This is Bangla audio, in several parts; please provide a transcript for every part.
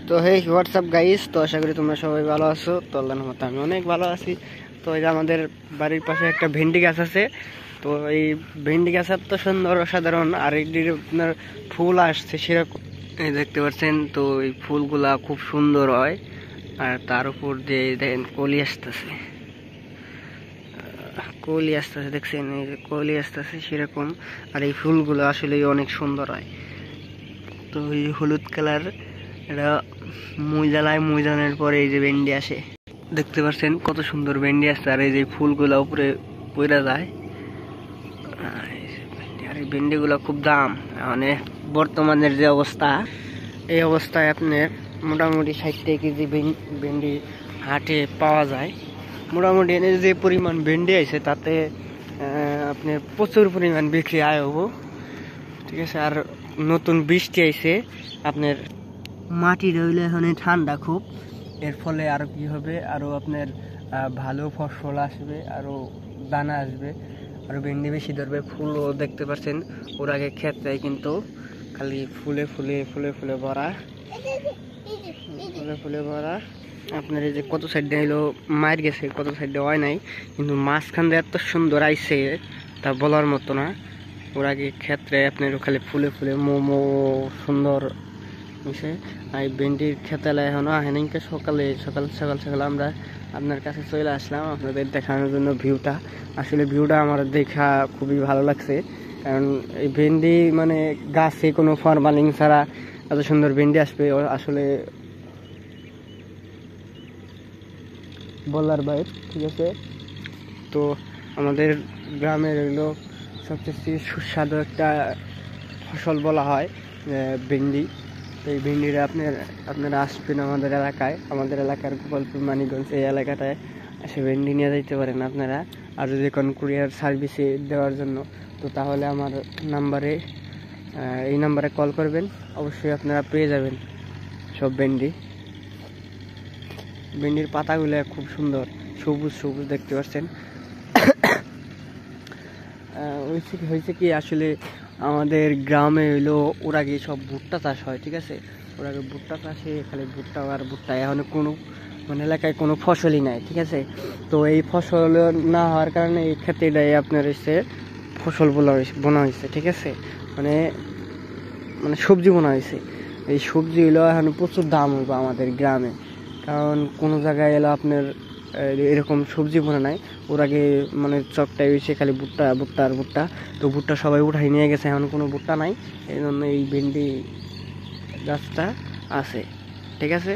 তো হে হোয়াটসঅ্যাপ গাইস, তো আশা করি তোমরা সবাই ভালো আছো। তো আল্লাহর রহমতে আমি অনেক ভালো আছি। তো এই যে আমাদের বাড়ির পাশে একটা ভেন্ডি গাছ আছে। তো এই ভেন্ডি গাছ এত সুন্দর অসাধারণ, আর এটির আপনার ফুল আসছে সেরকম এই দেখতে পাচ্ছেন। তো এই ফুলগুলা খুব সুন্দর হয়, আর তার উপর দিয়ে দেখেন কলি আসতেছে, দেখছেন এই যে কলি আসতেছে সেরকম। আর এই ফুলগুলো আসলে অনেক সুন্দর হয়। তো এই হলুদ কালার, এটা ময়দানের পরে এই যে ভেন্ডি আসে, দেখতে পাচ্ছেন কত সুন্দর ভেন্ডি আসছে। আর এই যে ফুলগুলা উপরে পড়া যায়, আর এই ভেন্ডিগুলো খুব দাম। মানে বর্তমানের যে অবস্থা, এই অবস্থায় আপনার মোটামুটি 60 কেজি ভেন্ডি হাটে পাওয়া যায়। মোটামুটি এনে যে পরিমাণ ভেন্ডি আছে তাতে আপনার প্রচুর পরিমাণ বিক্রি আয় হবো, ঠিক আছে। আর নতুন বৃষ্টি আইছে, আপনার মাটি রইলে এখন ঠান্ডা খুব, এর ফলে আরো কি হবে, আরো আপনার ভালো ফসল আসবে, আরো দানা আসবে, আরো ভেন্ডি বেশি ধরবে। ফুলও দেখতে পাচ্ছেন ওর আগে ক্ষেত্রে কিন্তু খালি ফুলে ফুলে ফুলে ফুলে ভরা, ফুলে ফুলে ভরা। আপনার এই যে কত সাইডে হইলো মার গেছে, কত সাইডে হয় নাই, কিন্তু মাঝখান দিয়ে এত সুন্দর আইছে তা বলার মতো না। ওর আগে ক্ষেত্রে আপনার খালি ফুলে ফুলে মোমো সুন্দর হয়েছে। আর ভেন্ডির খেতালে এখনো আহেন, সকাল সকাল আমরা আপনার কাছে চলে আসলাম আপনাদের দেখানোর জন্য। ভিউটা আমার দেখা খুবই ভালো লাগছে, কারণ এই ভেন্ডি মানে গাছে কোনো ফরমালিন ছাড়া এত সুন্দর ভেন্ডি আসবে আসলে বলার বাইরে, ঠিক আছে। তো আমাদের গ্রামের হইলো সবচেয়ে সুস্বাদু একটা ফসল বলা হয় ভেন্ডি। এই ভেন্ডিটা আপনারা আসবেন আমাদের এলাকার গোপালপুর মানিকগঞ্জ এই এলাকাটায় এসে ভেন্ডি নিয়ে যাইতে পারেন আপনারা। আর যদি কোনো কুরিয়ার সার্ভিসে দেওয়ার জন্য, তো তাহলে আমার এই নাম্বারে কল করবেন, অবশ্যই আপনারা পেয়ে যাবেন সব ভেন্ডির পাতাগুলো খুব সুন্দর সবুজ সবুজ দেখতে পাচ্ছেন। হয়েছে কি আসলে আমাদের গ্রামে হইলো ওর আগে সব ভুট্টা চাষ হয়, ঠিক আছে। ওর আগে ভুট্টা চাষে খালি ভুট্টা আর ভুট্টা, এখন কোনো মানে এলাকায় কোনো ফসলই নাই, ঠিক আছে। তো এই ফসল না হওয়ার কারণে এই ক্ষেত্রেটাই আপনার হচ্ছে ফসল বোনা হয়েছে, ঠিক আছে। মানে মানে সবজি বোনা হয়েছে। এই সবজি হইলো এখন প্রচুর দাম হইব আমাদের গ্রামে, কারণ কোনো জায়গায় এলো আপনার এরকম সবজি বোনা নাই। ওর আগে মানে চকটাই হয়েছে খালি ভুট্টা আর ভুট্টা। তো ভুট্টা সবাই উঠাই নিয়ে গেছে, এখন কোনো ভুট্টা নাই, এই জন্য এই ভেন্ডি গাছটা আছে, ঠিক আছে।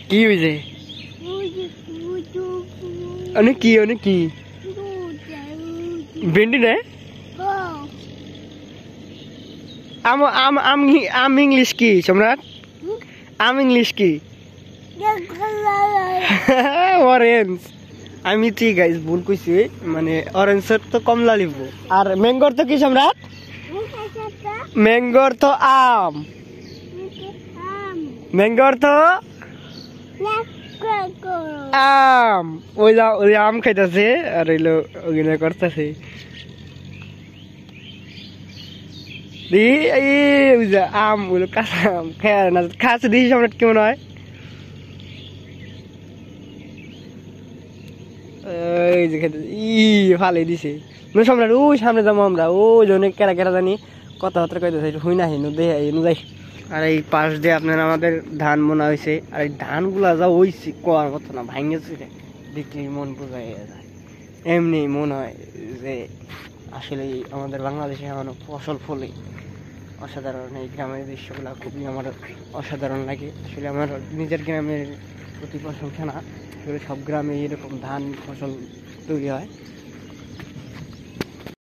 কি হয়েছে? অনেক কি ভেন্ডি না আম ইংলিশ কি সম্রাট? আম ইংলিশ কি? অরেঞ্জ। আমি ঠিক গাইস ভুল কইছি, মানে অরেঞ্জের তো কমলা লিখবো, আর ম্যাঙ্গোর তো কি সম্রাট? ম্যাঙ্গোর তো আম, ম্যাঙ্গোর তো আম। ওই আম খাইতেছে আর হইলো ওগুলো করতেছে। আম ওগুলো কাঁচা আম খেয়ে না খাচ্ছে, দিস সম্রাট কেমন হয়? এই যে খেতে ভালোই দিছে সম্রাট। ওই সামনে যাবো আমরা, ওই জন্য কেরা জানি কথাবার্তা কইতেছে, হুই না হিনু দে হিনু যাই। আর এই পাশ দিয়ে আপনার আমাদের ধান বোনা হয়েছে, আর এই ধানগুলা যা হইছে কোয়ার মতো না, ভাঙেছে দেখলে মন বোঝা যায়। এমনি মনে হয় যে আসলে আমাদের বাংলাদেশে এমন ফসল ফলে অসাধারণ। এই গ্রামের দৃশ্যগুলো খুবই আমার অসাধারণ লাগে। আসলে আমার নিজের গ্রামের প্রতি প্রশংসা না, আসলে সব গ্রামে এরকম ধান ফসল তৈরি হয়।